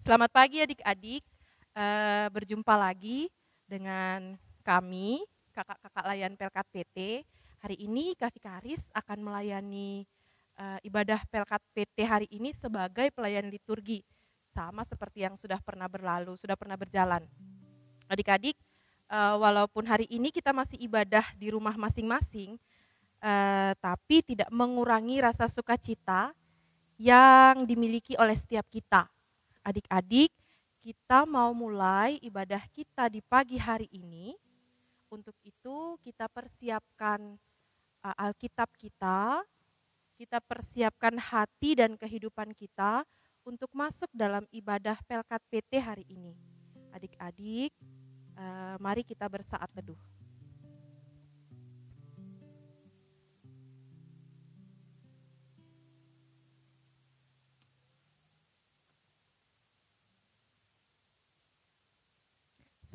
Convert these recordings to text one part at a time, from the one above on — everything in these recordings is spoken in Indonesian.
Selamat pagi adik-adik, berjumpa lagi dengan kami, kakak-kakak layan Pelkat PT. Hari ini Kak Fikaris akan melayani ibadah Pelkat PT hari ini sebagai pelayan liturgi. Sama seperti yang sudah pernah berlalu, sudah pernah berjalan. Adik-adik, walaupun hari ini kita masih ibadah di rumah masing-masing, tapi tidak mengurangi rasa sukacita yang dimiliki oleh setiap kita. Adik-adik, kita mau mulai ibadah kita di pagi hari ini. Untuk itu kita persiapkan Alkitab kita persiapkan hati dan kehidupan kita untuk masuk dalam ibadah Pelkat PT hari ini. Adik-adik, mari kita bersaat teduh.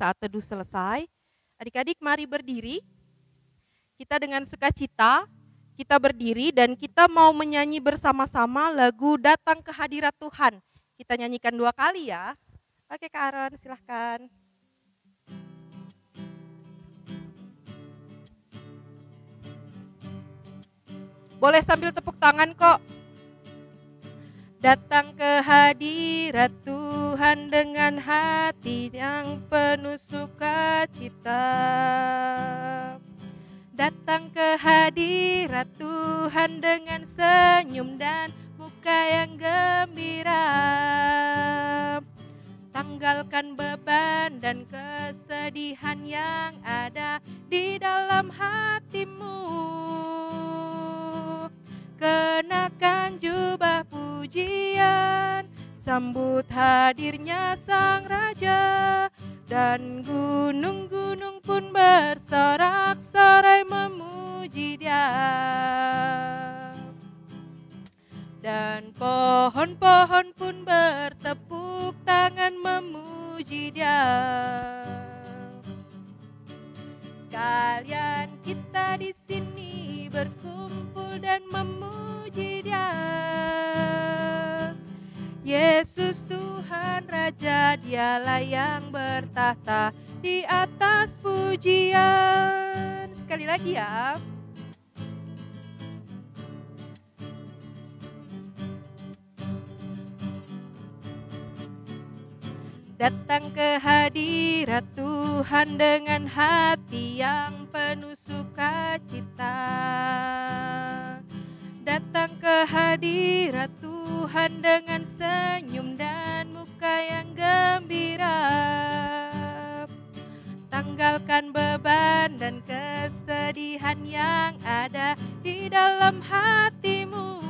Saat teduh selesai, adik-adik mari berdiri. Kita dengan sukacita, kita berdiri dan kita mau menyanyi bersama-sama lagu Datang ke Hadirat Tuhan. Kita nyanyikan 2 kali ya. Oke Kak Aron, silahkan. Boleh sambil tepuk tangan kok. Datang ke hadirat Tuhan dengan hati yang penuh sukacita. Datang ke hadirat Tuhan dengan senyum dan muka yang gembira. Tanggalkan beban dan kesedihan yang ada di dalam hatimu. Kenakan jubah pujian, sambut hadirnya Sang Raja, dan gunung-gunung pun bersorak-sorai memuji Dia. Dan pohon-pohon pun bertepuk tangan memuji Dia. Sekalian kita di sini berkumpul dan memuji Dia. Yesus Tuhan Raja, Dialah yang bertahta di atas pujian. Sekali lagi ya. Datang ke hadirat Tuhan dengan hati yang penuh sukacita. Datang ke hadirat Tuhan dengan senyum dan muka yang gembira. Tanggalkan beban dan kesedihan yang ada di dalam hatimu.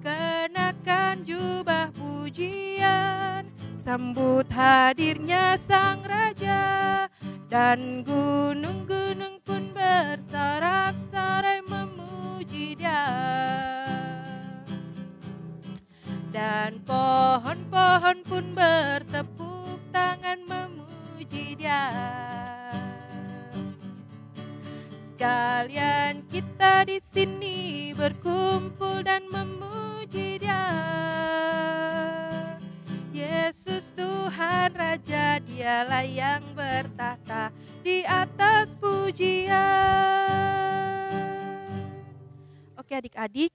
Kenakan jubah pujian, sambut hadirnya Sang Raja, dan gunung-gunung pun bersorak-sorai memuji Dia. Dan pohon-pohon pun bertepuk tangan memuji Dia. Sekalian kita di sini berkumpul dan memuji Dia. Yesus Tuhan Raja, Dialah yang bertahta di atas pujian. Oke adik-adik,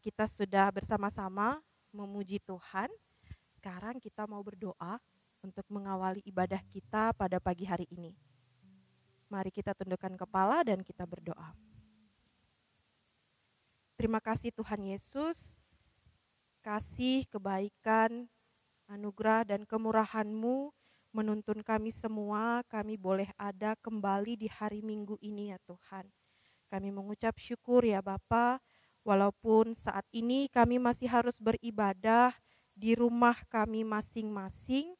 kita sudah bersama-sama memuji Tuhan. Sekarang kita mau berdoa untuk mengawali ibadah kita pada pagi hari ini. Mari kita tundukkan kepala dan kita berdoa. Terima kasih Tuhan Yesus, kasih, kebaikan, anugerah dan kemurahan-Mu menuntun kami semua, kami boleh ada kembali di hari Minggu ini ya Tuhan. Kami mengucap syukur ya Bapa, walaupun saat ini kami masih harus beribadah di rumah kami masing-masing,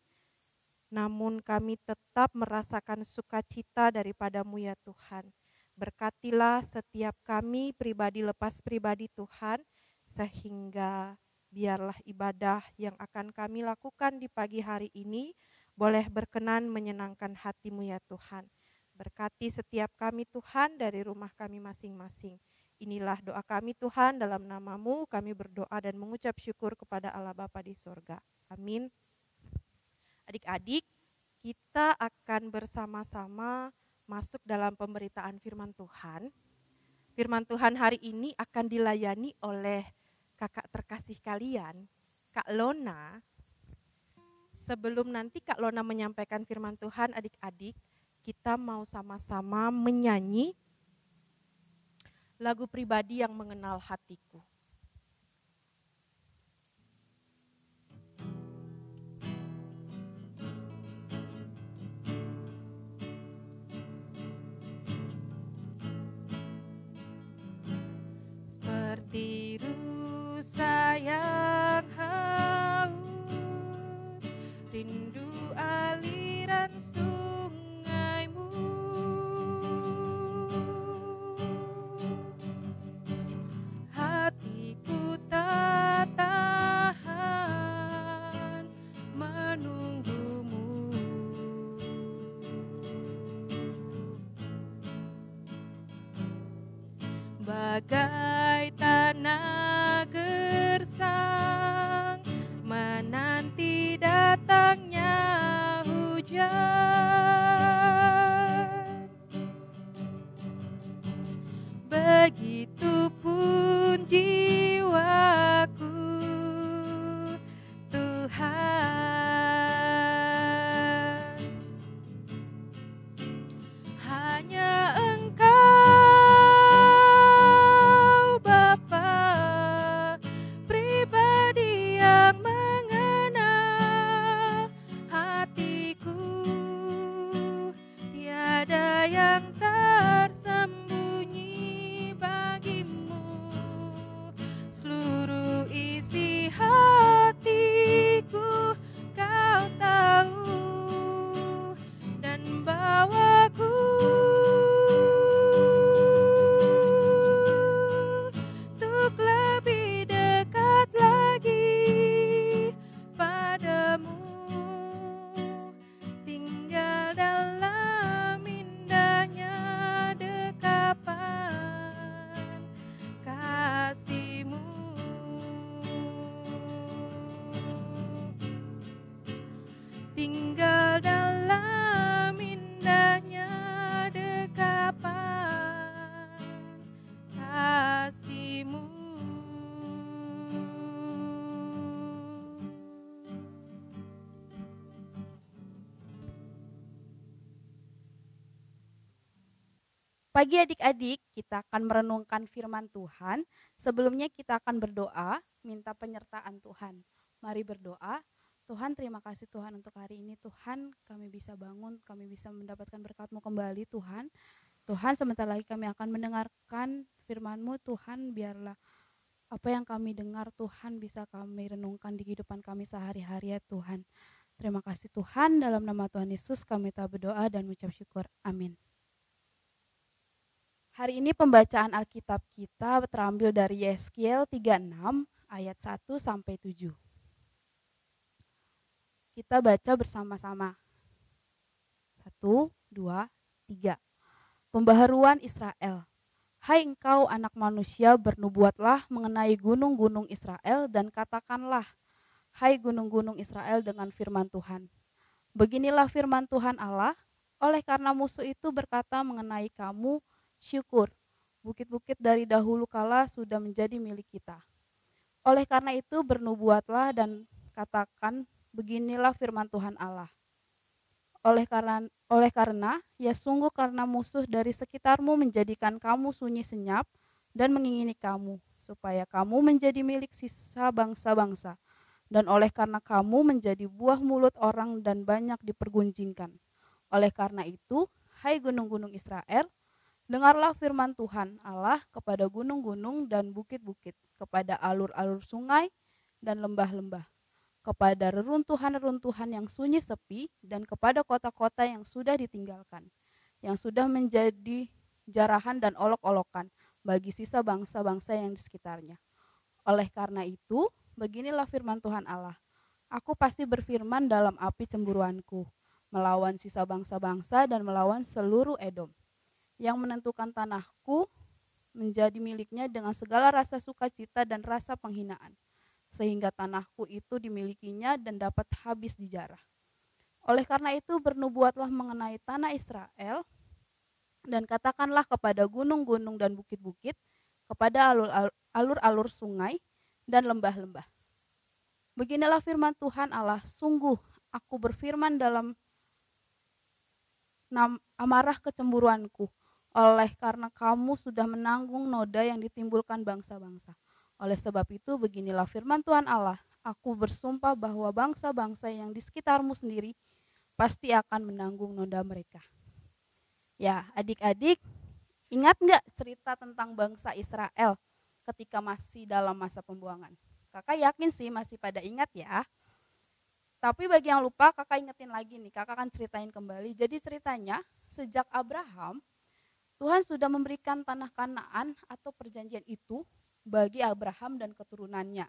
namun kami tetap merasakan sukacita daripada-Mu ya Tuhan. Berkatilah setiap kami pribadi lepas pribadi Tuhan, sehingga biarlah ibadah yang akan kami lakukan di pagi hari ini boleh berkenan menyenangkan hati-Mu ya Tuhan. Berkati setiap kami Tuhan dari rumah kami masing-masing. Inilah doa kami Tuhan, dalam nama-Mu kami berdoa dan mengucap syukur kepada Allah Bapa di sorga. Amin. Adik-adik, kita akan bersama-sama masuk dalam pemberitaan firman Tuhan. Firman Tuhan hari ini akan dilayani oleh kakak terkasih kalian, Kak Lona. Sebelum nanti Kak Lona menyampaikan firman Tuhan, adik-adik, kita mau sama-sama menyanyi lagu pribadi yang mengenal hatiku. Seperti rusa yang haus, rindu aliran sungaimu. Hatiku tak tahan menunggumu. Bagai tanah gersang menanti datangnya hujan, begitupun jiwaku Tuhan. Hanya Engkau Bapa, pribadi yang mengenal hatiku. Tiada yang tersembunyi bagimu. Seluruh isi hatiku Kau tahu, dan bawaku untuk lebih dekat lagi padamu, tinggal dalam indahnya dekapan kasih-Mu. Tinggal dalam indahnya dekapan kasih-Mu. Pagi adik-adik, kita akan merenungkan firman Tuhan. Sebelumnya kita akan berdoa, minta penyertaan Tuhan. Mari berdoa. Tuhan, terima kasih Tuhan untuk hari ini. Tuhan, kami bisa bangun, kami bisa mendapatkan berkat-Mu kembali Tuhan. Tuhan, sebentar lagi kami akan mendengarkan firman-Mu Tuhan. Biarlah apa yang kami dengar Tuhan bisa kami renungkan di kehidupan kami sehari-hari ya Tuhan. Terima kasih Tuhan, dalam nama Tuhan Yesus kami telah berdoa dan mengucap syukur. Amin. Hari ini pembacaan Alkitab kita terambil dari Yeskiel 36 ayat 1 sampai 7. Kita baca bersama-sama. 1, 2, 3. Pembaharuan Israel. Hai engkau anak manusia, bernubuatlah mengenai gunung-gunung Israel dan katakanlah, hai gunung-gunung Israel, dengan firman Tuhan. Beginilah firman Tuhan Allah, oleh karena musuh itu berkata mengenai kamu, syukur, bukit-bukit dari dahulu kala sudah menjadi milik kita. Oleh karena itu bernubuatlah dan katakan, beginilah firman Tuhan Allah. Oleh karena ya sungguh karena musuh dari sekitarmu menjadikan kamu sunyi senyap dan mengingini kamu, supaya kamu menjadi milik sisa bangsa-bangsa. Dan oleh karena kamu menjadi buah mulut orang dan banyak dipergunjingkan. Oleh karena itu, hai gunung-gunung Israel, dengarlah firman Tuhan Allah kepada gunung-gunung dan bukit-bukit, kepada alur-alur sungai dan lembah-lembah, kepada reruntuhan-reruntuhan yang sunyi sepi, dan kepada kota-kota yang sudah ditinggalkan, yang sudah menjadi jarahan dan olok-olokan bagi sisa bangsa-bangsa yang di sekitarnya. Oleh karena itu, beginilah firman Tuhan Allah, aku pasti berfirman dalam api cemburuanku, melawan sisa bangsa-bangsa dan melawan seluruh Edom, yang menentukan tanahku menjadi miliknya dengan segala rasa sukacita dan rasa penghinaan, sehingga tanahku itu dimilikinya dan dapat habis dijarah. Oleh karena itu bernubuatlah mengenai tanah Israel, dan katakanlah kepada gunung-gunung dan bukit-bukit, kepada alur-alur sungai dan lembah-lembah. Beginilah firman Tuhan Allah, sungguh aku berfirman dalam amarah kecemburuanku, oleh karena kamu sudah menanggung noda yang ditimbulkan bangsa-bangsa. Oleh sebab itu beginilah firman Tuhan Allah, aku bersumpah bahwa bangsa-bangsa yang di sekitarmu sendiri pasti akan menanggung noda mereka. Ya, adik-adik, ingat nggak cerita tentang bangsa Israel ketika masih dalam masa pembuangan? Kakak yakin sih masih pada ingat ya. Tapi bagi yang lupa, kakak ingetin lagi nih, kakak akan ceritain kembali. Jadi ceritanya, sejak Abraham, Tuhan sudah memberikan tanah Kanaan atau perjanjian itu bagi Abraham dan keturunannya.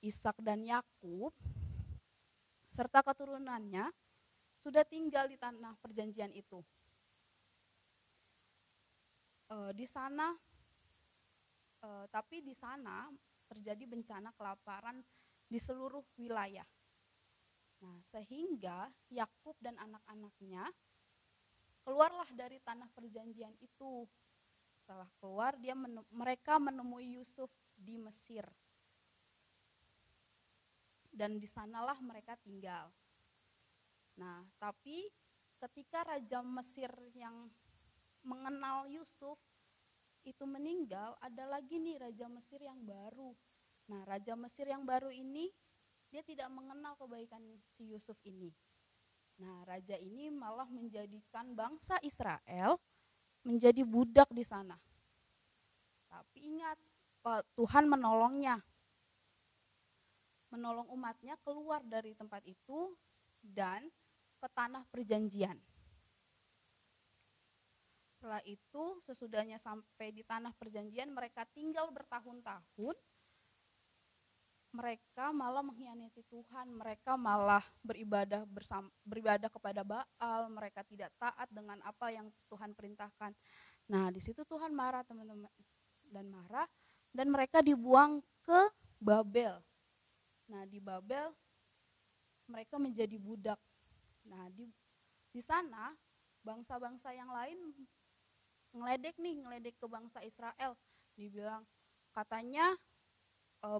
Ishak dan Yakub serta keturunannya sudah tinggal di tanah perjanjian itu. Tapi di sana terjadi bencana kelaparan di seluruh wilayah. Nah, sehingga Yakub dan anak-anaknya keluarlah dari tanah perjanjian itu. Setelah keluar, mereka menemui Yusuf di Mesir. Dan di sanalah mereka tinggal. Nah, tapi ketika Raja Mesir yang mengenal Yusuf itu meninggal, ada lagi nih Raja Mesir yang baru. Nah, Raja Mesir yang baru ini dia tidak mengenal kebaikan si Yusuf ini. Nah, raja ini malah menjadikan bangsa Israel menjadi budak di sana. Tapi ingat, Tuhan menolongnya. Menolong umatnya keluar dari tempat itu dan ke tanah perjanjian. Setelah itu, sesudahnya sampai di tanah perjanjian, mereka tinggal bertahun-tahun. Mereka malah mengkhianati Tuhan, mereka malah beribadah kepada Baal, mereka tidak taat dengan apa yang Tuhan perintahkan. Nah, di situ Tuhan marah, teman-teman, dan mereka dibuang ke Babel. Nah, di Babel mereka menjadi budak. Nah, di sana bangsa-bangsa yang lain ngeledek ke bangsa Israel. Dibilang katanya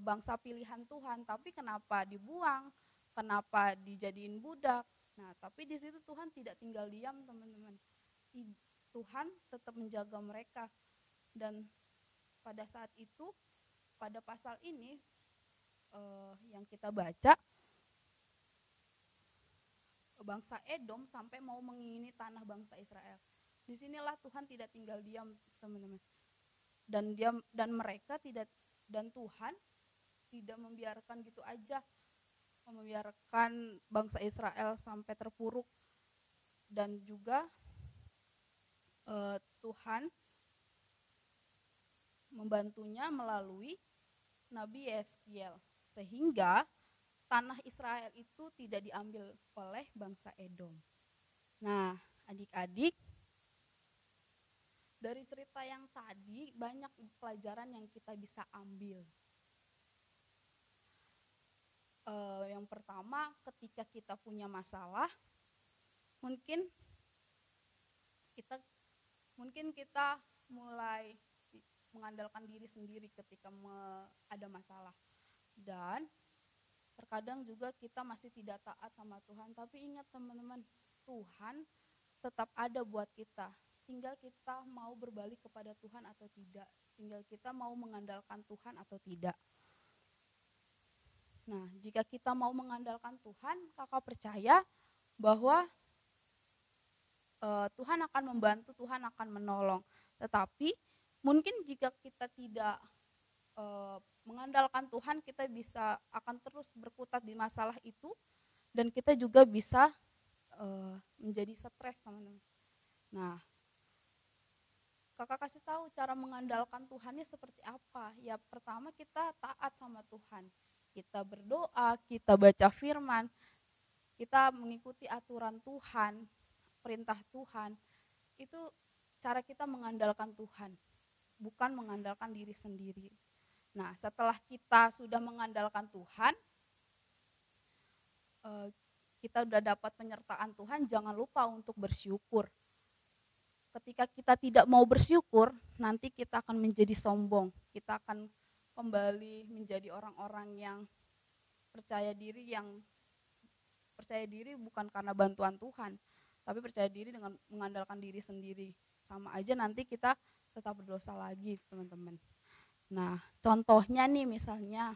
bangsa pilihan Tuhan, tapi kenapa dibuang, kenapa dijadiin budak. Nah, tapi di situ Tuhan tidak tinggal diam, teman-teman. Tuhan tetap menjaga mereka. Dan pada saat itu, pada pasal ini yang kita baca, bangsa Edom sampai mau mengingini tanah bangsa Israel. Disinilah Tuhan tidak tinggal diam, teman-teman. Dan Tuhan tidak membiarkan gitu aja, membiarkan bangsa Israel sampai terpuruk. Dan juga Tuhan membantunya melalui Nabi Yeskiel, sehingga tanah Israel itu tidak diambil oleh bangsa Edom. Nah, adik-adik, dari cerita yang tadi banyak pelajaran yang kita bisa ambil. Yang pertama, ketika kita punya masalah, mungkin kita mulai mengandalkan diri sendiri ketika ada masalah. Dan terkadang juga kita masih tidak taat sama Tuhan. Tapi ingat, teman-teman, Tuhan tetap ada buat kita. Tinggal kita mau berbalik kepada Tuhan atau tidak. Tinggal kita mau mengandalkan Tuhan atau tidak. Nah, jika kita mau mengandalkan Tuhan, kakak percaya bahwa Tuhan akan membantu, Tuhan akan menolong. Tetapi mungkin jika kita tidak mengandalkan Tuhan, kita akan terus berkutat di masalah itu, dan kita juga bisa menjadi stres, teman-teman. Nah, kakak kasih tahu cara mengandalkan Tuhannya seperti apa. Ya, pertama kita taat sama Tuhan. Kita berdoa, kita baca firman, kita mengikuti aturan Tuhan, perintah Tuhan. Itu cara kita mengandalkan Tuhan. bukan mengandalkan diri sendiri. Nah, setelah kita sudah mengandalkan Tuhan, kita sudah dapat penyertaan Tuhan, jangan lupa untuk bersyukur. Ketika kita tidak mau bersyukur, nanti kita akan menjadi sombong. Kita akan kembali menjadi orang-orang yang percaya diri bukan karena bantuan Tuhan, tapi percaya diri dengan mengandalkan diri sendiri. Sama aja nanti kita tetap berdosa lagi, teman-teman. Nah, contohnya nih misalnya,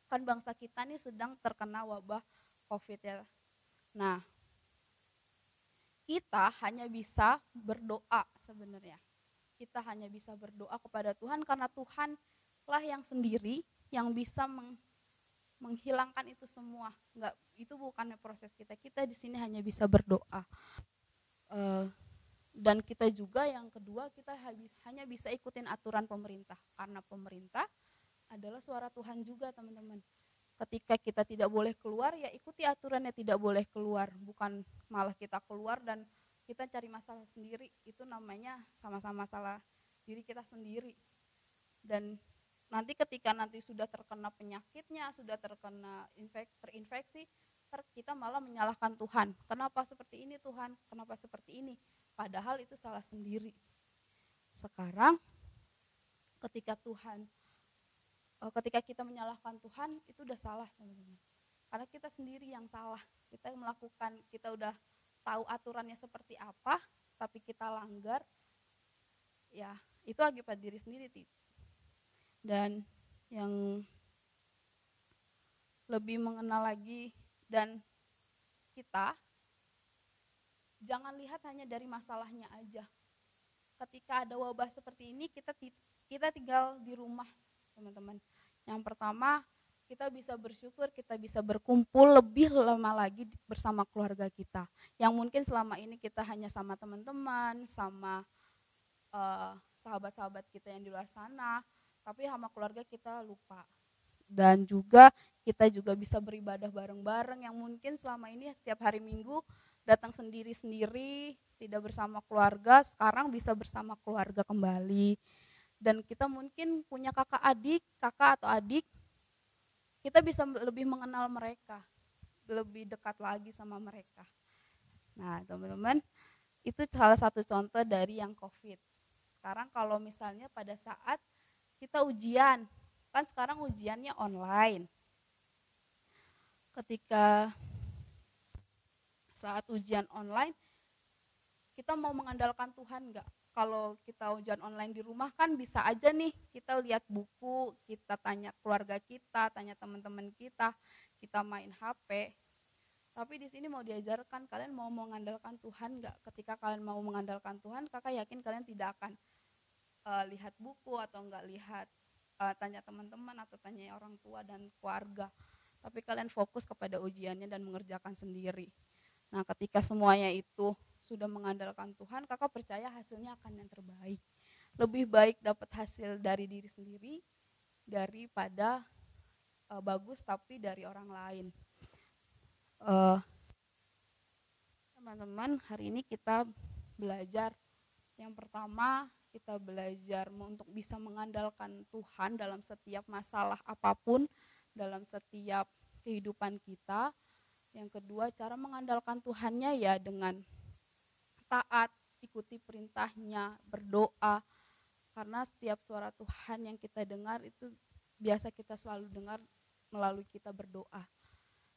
kan bangsa kita nih sedang terkena wabah COVID ya. Nah, kita hanya bisa berdoa sebenarnya. Kita hanya bisa berdoa kepada Tuhan karena Tuhanlah yang sendiri yang bisa menghilangkan itu semua. Itu bukannya proses kita. Kita di sini hanya bisa berdoa. Dan kita juga yang kedua, kita hanya bisa ikutin aturan pemerintah karena pemerintah adalah suara Tuhan juga, teman-teman. Ketika kita tidak boleh keluar, ya ikuti aturannya, tidak boleh keluar. Bukan malah kita keluar dan kita cari masalah sendiri. Itu namanya sama-sama salah diri kita sendiri. Dan nanti ketika sudah terkena penyakitnya, sudah terkena terinfeksi, kita malah menyalahkan Tuhan. Kenapa seperti ini Tuhan? Kenapa seperti ini? Padahal itu salah sendiri. Sekarang ketika kita menyalahkan Tuhan, itu udah salah, teman-teman. Karena kita sendiri yang salah. Kita udah tahu aturannya seperti apa, tapi kita langgar, ya itu akibat diri sendiri. Dan yang lebih mengenal lagi, dan kita jangan lihat hanya dari masalahnya aja. Ketika ada wabah seperti ini, kita tinggal di rumah, teman-teman. Yang pertama, kita bisa bersyukur, kita bisa berkumpul lebih lama lagi bersama keluarga kita. Yang mungkin selama ini kita hanya sama teman-teman, sama sahabat-sahabat kita yang di luar sana, tapi sama keluarga kita lupa. Dan juga kita juga bisa beribadah bareng-bareng, yang mungkin selama ini setiap hari Minggu datang sendiri-sendiri, tidak bersama keluarga, sekarang bisa bersama keluarga kembali. Dan kita mungkin punya kakak atau adik, kita bisa lebih mengenal mereka, lebih dekat lagi sama mereka. Nah, teman-teman, itu salah satu contoh dari yang COVID. Sekarang kalau misalnya pada saat kita ujian, kan sekarang ujiannya online. Ketika saat ujian online, kita mau mengandalkan Tuhan enggak? Kalau kita ujian online di rumah kan bisa aja nih kita lihat buku, kita tanya keluarga kita, tanya teman-teman kita main HP. Tapi di sini mau diajarkan, kalian mau mengandalkan Tuhan enggak? Ketika kalian mau mengandalkan Tuhan, kakak yakin kalian tidak akan lihat buku atau enggak lihat tanya teman-teman atau tanya orang tua dan keluarga. Tapi kalian fokus kepada ujiannya dan mengerjakan sendiri. Nah, ketika semuanya itu sudah mengandalkan Tuhan, kakak percaya hasilnya akan yang terbaik. Lebih baik dapat hasil dari diri sendiri daripada bagus tapi dari orang lain. Teman-teman, hari ini kita belajar, yang pertama kita belajar untuk bisa mengandalkan Tuhan dalam setiap masalah apapun, dalam setiap kehidupan kita. Yang kedua, cara mengandalkan Tuhannya ya dengan taat, ikuti perintahnya, berdoa. Karena setiap suara Tuhan yang kita dengar itu biasa kita selalu dengar melalui kita berdoa.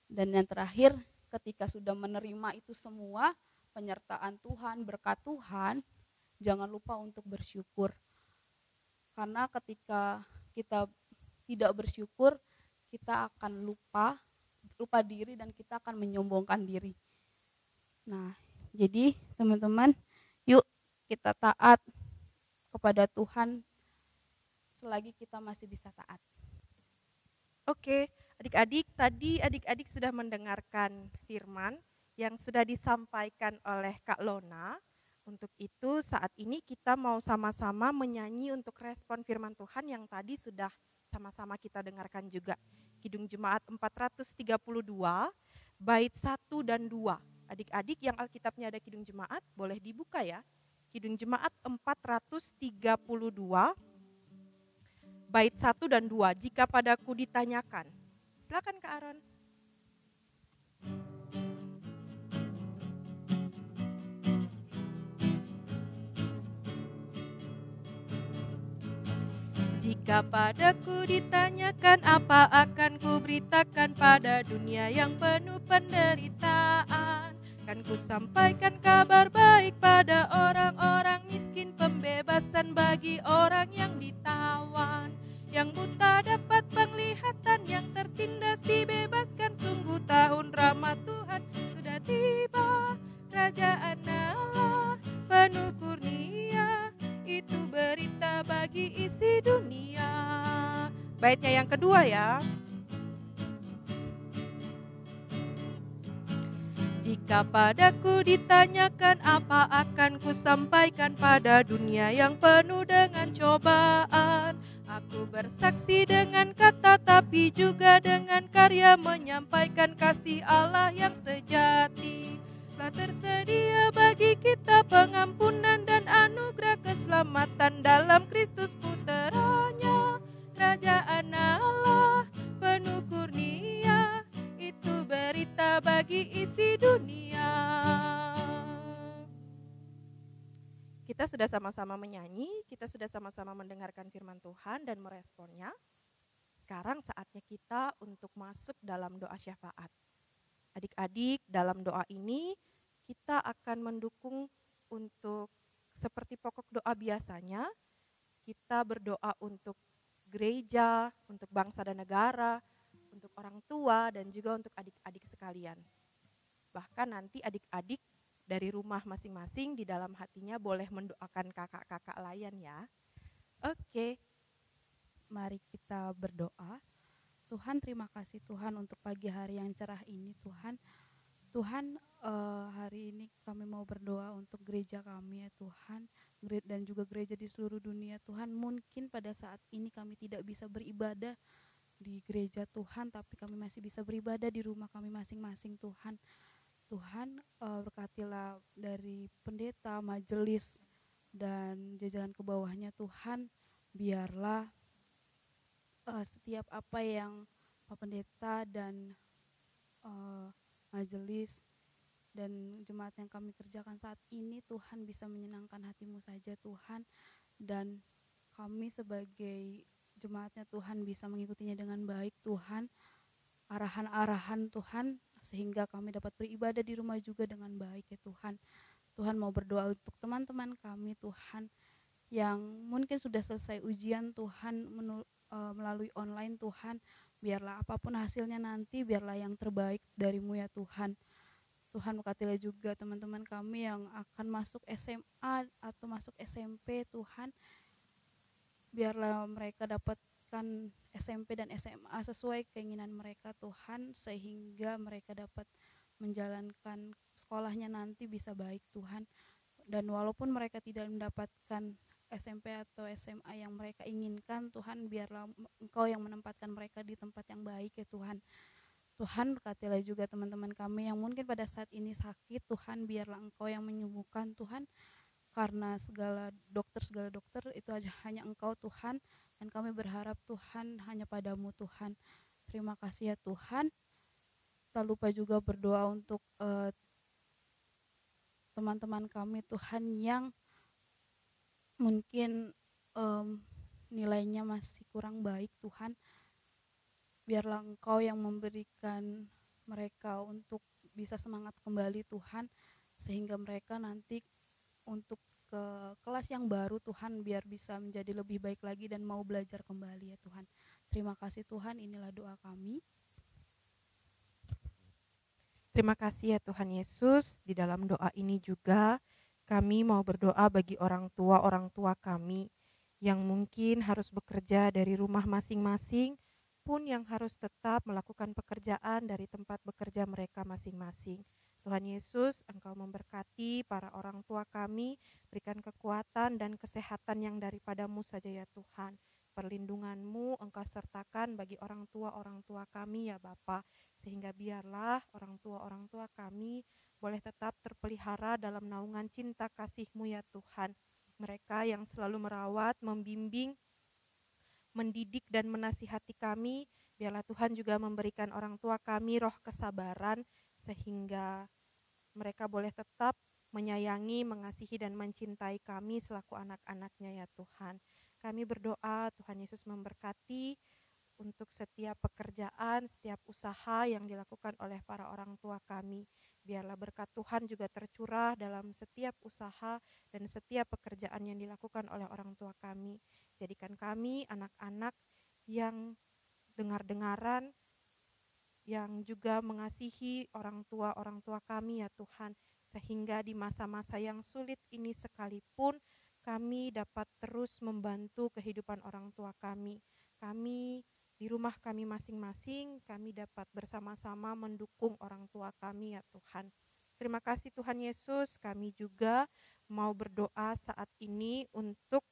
Dan yang terakhir, ketika sudah menerima itu semua, penyertaan Tuhan, berkat Tuhan, jangan lupa untuk bersyukur. Karena ketika kita tidak bersyukur, kita akan lupa diri dan kita akan menyombongkan diri. Nah, jadi teman-teman, yuk kita taat kepada Tuhan selagi kita masih bisa taat. Oke, adik-adik, tadi adik-adik sudah mendengarkan firman yang sudah disampaikan oleh Kak Lona. Untuk itu saat ini kita mau sama-sama menyanyi untuk respon firman Tuhan yang tadi sudah sama-sama kita dengarkan juga. Kidung Jemaat 432, bait 1 dan 2. Adik-adik yang Alkitabnya ada Kidung Jemaat, boleh dibuka ya. Kidung Jemaat 432, bait 1 dan 2. Jika padaku ditanyakan. Silakan Kak Aaron. Jika padaku ditanyakan apa akan ku beritakan pada dunia yang penuh penderitaan. Kan ku sampaikan kabar baik pada orang-orang miskin, pembebasan bagi orang yang ditawan. Yang buta dapat penglihatan, yang tertindas dibebaskan. Sungguh tahun rahmat Tuhan sudah tiba. Kerajaan Allah penuh kurnia, itu berita bagi isi dunia. Baitnya yang kedua ya. Jika padaku ditanyakan apa akan ku sampaikan pada dunia yang penuh dengan cobaan. Aku bersaksi dengan kata tapi juga dengan karya, menyampaikan kasih Allah yang sejati. Telah tersedia bagi kita pengampunan dan anugerah keselamatan dalam Kristus puteranya. Kerajaan Allah penuh kurnia, itu berita bagi isi dunia. Kita sudah sama-sama menyanyi, kita sudah sama-sama mendengarkan firman Tuhan dan meresponnya. Sekarang saatnya kita untuk masuk dalam doa syafaat. Adik-adik, dalam doa ini kita akan mendukung untuk seperti pokok doa biasanya, kita berdoa untuk gereja, untuk bangsa dan negara, untuk orang tua, dan juga untuk adik-adik sekalian. Bahkan nanti adik-adik dari rumah masing-masing di dalam hatinya boleh mendoakan kakak-kakak layan ya. Oke, Mari kita berdoa. Tuhan, terima kasih Tuhan untuk pagi hari yang cerah ini Tuhan. Tuhan, hari ini kami mau berdoa untuk gereja kami ya Tuhan, dan juga gereja di seluruh dunia Tuhan. Mungkin pada saat ini kami tidak bisa beribadah di gereja Tuhan, tapi kami masih bisa beribadah di rumah kami masing-masing Tuhan. Tuhan, berkatilah dari pendeta, majelis, dan jajaran ke bawahnya Tuhan. Biarlah setiap apa yang Pak Pendeta dan majelis dan jemaat yang kami kerjakan saat ini Tuhan bisa menyenangkan hati-Mu saja Tuhan, dan kami sebagai jemaatnya Tuhan bisa mengikutinya dengan baik Tuhan, arahan-arahan Tuhan, sehingga kami dapat beribadah di rumah juga dengan baik ya Tuhan. Tuhan mau berdoa untuk teman-teman kami Tuhan yang mungkin sudah selesai ujian Tuhan melalui online Tuhan. Biarlah apapun hasilnya nanti, biarlah yang terbaik dari-Mu ya Tuhan. Tuhan berkatilah juga teman-teman kami yang akan masuk SMA atau masuk SMP Tuhan. Biarlah mereka dapatkan SMP dan SMA sesuai keinginan mereka Tuhan, sehingga mereka dapat menjalankan sekolahnya nanti bisa baik Tuhan. Dan walaupun mereka tidak mendapatkan SMP atau SMA yang mereka inginkan Tuhan, biarlah Engkau yang menempatkan mereka di tempat yang baik ya Tuhan. Tuhan, berkatilah juga teman-teman kami yang mungkin pada saat ini sakit Tuhan, biarlah Engkau yang menyembuhkan Tuhan, karena segala dokter itu hanya Engkau Tuhan, dan kami berharap Tuhan hanya padamu Tuhan. Terima kasih ya Tuhan. Tak lupa juga berdoa untuk teman-teman kami Tuhan yang mungkin nilainya masih kurang baik Tuhan. Biarlah Engkau yang memberikan mereka untuk bisa semangat kembali Tuhan, sehingga mereka nanti untuk ke kelas yang baru Tuhan biar bisa menjadi lebih baik lagi dan mau belajar kembali ya Tuhan. Terima kasih Tuhan, inilah doa kami. Terima kasih ya Tuhan Yesus. Di dalam doa ini juga kami mau berdoa bagi orang tua kami yang mungkin harus bekerja dari rumah masing-masing, pun yang harus tetap melakukan pekerjaan dari tempat bekerja mereka masing-masing. Tuhan Yesus, Engkau memberkati para orang tua kami, berikan kekuatan dan kesehatan yang daripada-Mu saja ya Tuhan. Perlindungan-Mu Engkau sertakan bagi orang tua kami ya Bapa, sehingga biarlah orang tua kami boleh tetap terpelihara dalam naungan cinta kasih-Mu ya Tuhan. Mereka yang selalu merawat, membimbing, mendidik dan menasihati kami, biarlah Tuhan juga memberikan orang tua kami roh kesabaran sehingga mereka boleh tetap menyayangi, mengasihi dan mencintai kami selaku anak-anak-Nya ya Tuhan. Kami berdoa Tuhan Yesus memberkati untuk setiap pekerjaan, setiap usaha yang dilakukan oleh para orang tua kami. Biarlah berkat Tuhan juga tercurah dalam setiap usaha dan setiap pekerjaan yang dilakukan oleh orang tua kami. Jadikan kami anak-anak yang dengar-dengaran, yang juga mengasihi orang tua kami ya Tuhan. Sehingga di masa-masa yang sulit ini sekalipun kami dapat terus membantu kehidupan orang tua kami. Kami di rumah kami masing-masing, kami dapat bersama-sama mendukung orang tua kami ya Tuhan. Terima kasih Tuhan Yesus, kami juga mau berdoa saat ini untuk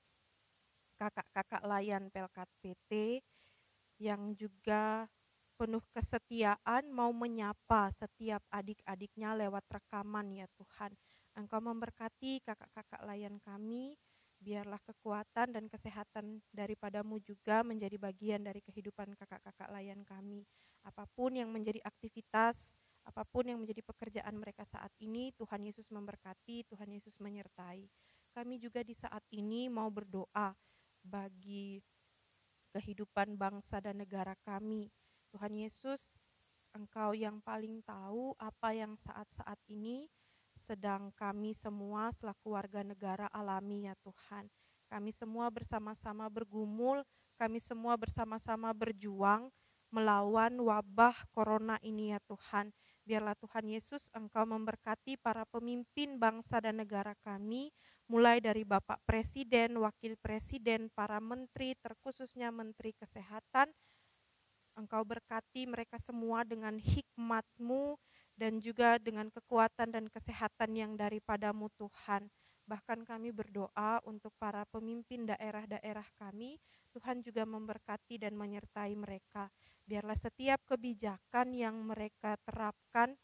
kakak-kakak layan Pelkat PT yang juga penuh kesetiaan mau menyapa setiap adik-adiknya lewat rekaman ya Tuhan. Engkau memberkati kakak-kakak layan kami, biarlah kekuatan dan kesehatan daripada-Mu juga menjadi bagian dari kehidupan kakak-kakak layan kami. Apapun yang menjadi aktivitas, apapun yang menjadi pekerjaan mereka saat ini, Tuhan Yesus memberkati, Tuhan Yesus menyertai. Kami juga di saat ini mau berdoa bagi kehidupan bangsa dan negara kami. Tuhan Yesus, Engkau yang paling tahu apa yang saat-saat ini sedang kami semua selaku warga negara alami ya Tuhan. Kami semua bersama-sama bergumul, kami semua bersama-sama berjuang melawan wabah corona ini ya Tuhan. Biarlah Tuhan Yesus Engkau memberkati para pemimpin bangsa dan negara kami, mulai dari Bapak Presiden, Wakil Presiden, para menteri, terkhususnya Menteri Kesehatan. Engkau berkati mereka semua dengan hikmat-Mu dan juga dengan kekuatan dan kesehatan yang daripada-Mu Tuhan. Bahkan kami berdoa untuk para pemimpin daerah-daerah kami, Tuhan juga memberkati dan menyertai mereka. Biarlah setiap kebijakan yang mereka terapkan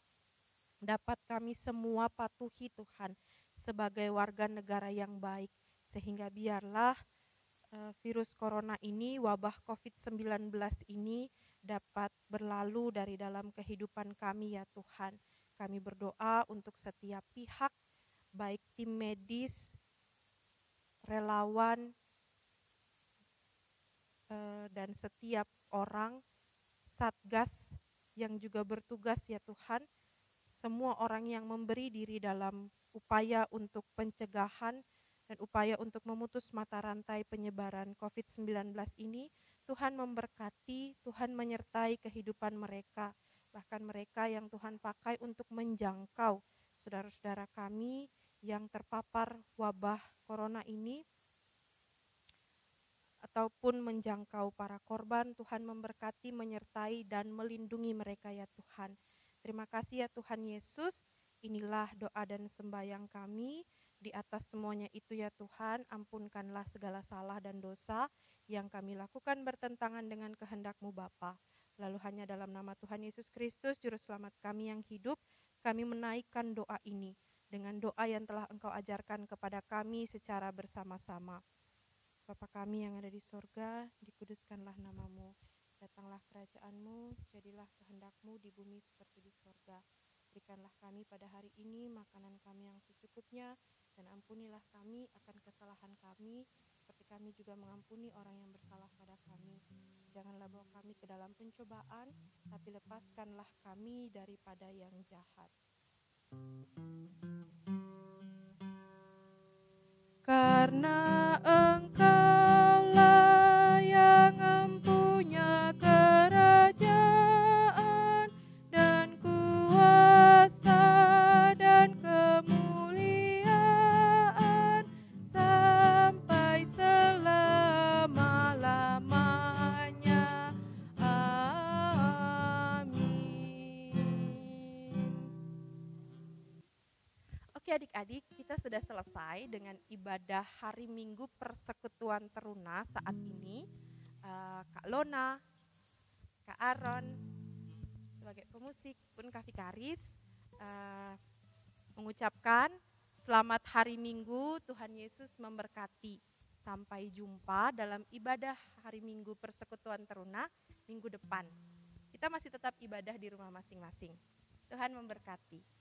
dapat kami semua patuhi Tuhan sebagai warga negara yang baik. Sehingga biarlah virus corona ini, wabah COVID-19 ini dapat berlalu dari dalam kehidupan kami ya Tuhan. Kami berdoa untuk setiap pihak, baik tim medis, relawan, dan setiap orang, satgas yang juga bertugas ya Tuhan. Semua orang yang memberi diri dalam upaya untuk pencegahan dan upaya untuk memutus mata rantai penyebaran COVID-19 ini, Tuhan memberkati, Tuhan menyertai kehidupan mereka. Bahkan mereka yang Tuhan pakai untuk menjangkau saudara-saudara kami yang terpapar wabah corona ini, ataupun menjangkau para korban, Tuhan memberkati, menyertai, dan melindungi mereka ya Tuhan. Terima kasih ya Tuhan Yesus, inilah doa dan sembahyang kami. Di atas semuanya itu ya Tuhan, ampunkanlah segala salah dan dosa yang kami lakukan bertentangan dengan kehendak-Mu Bapa. Lalu hanya dalam nama Tuhan Yesus Kristus, Juru Selamat kami yang hidup, kami menaikkan doa ini dengan doa yang telah Engkau ajarkan kepada kami secara bersama-sama. Bapa kami yang ada di sorga, dikuduskanlah nama-Mu. Datanglah kerajaan-Mu, jadilah kehendak-Mu di bumi seperti di sorga. Berikanlah kami pada hari ini makanan kami yang secukupnya, dan ampunilah kami akan kesalahan kami, seperti kami juga mengampuni orang yang bersalah pada kami. Janganlah bawa kami ke dalam pencobaan, tapi lepaskanlah kami daripada yang jahat. Karena Engkaulah yang empunya kerajaan dan kuasa dan kemuliaan sampai selama-lamanya. Oke adik-adik, kita sudah selesai dengan ibadah hari Minggu Persekutuan Teruna saat ini. Kak Lona, Kak Aron, sebagai pemusik pun Kak Vikaris, mengucapkan selamat hari Minggu, Tuhan Yesus memberkati. Sampai jumpa dalam ibadah hari Minggu Persekutuan Teruna minggu depan. Kita masih tetap ibadah di rumah masing-masing. Tuhan memberkati.